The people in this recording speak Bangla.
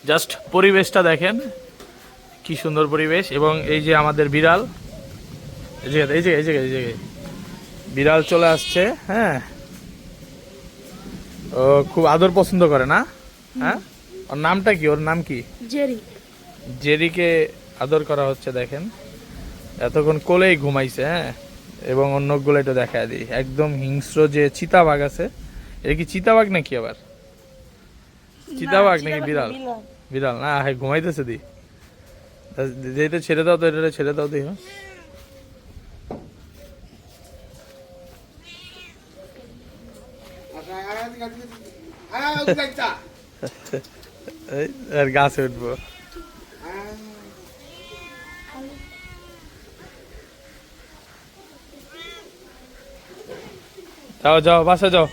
জাস্ট পরিবেশটা দেখেন, কি সুন্দর পরিবেশ। এবং এই যে আমাদের বিড়াল, এই জায়গায় বিড়াল চলে আসছে। হ্যাঁ, ও খুব আদর পছন্দ করে না? হ্যাঁ, ওর নামটা কি? ওর নাম কি? জেরি। জেরিকে আদর করা হচ্ছে দেখেন। এতক্ষণ কোলেই ঘুমাইছে। হ্যাঁ, এবং অন্যগুলো একটু দেখা দিই, একদম হিংস্র যে চিতাবাঘ আছে। এটা কি চিতাবাঘ নাকি আবার? চিতাবাঘ নাকি বিড়াল? বিড়াল না, হ্যাঁ ঘুমাইতেছে দি। যেহেতু ছেড়ে দাও তো, এটা ছেড়ে দাও দিই। আর গাছে উঠবো। যাও যাও, বাসা যাও।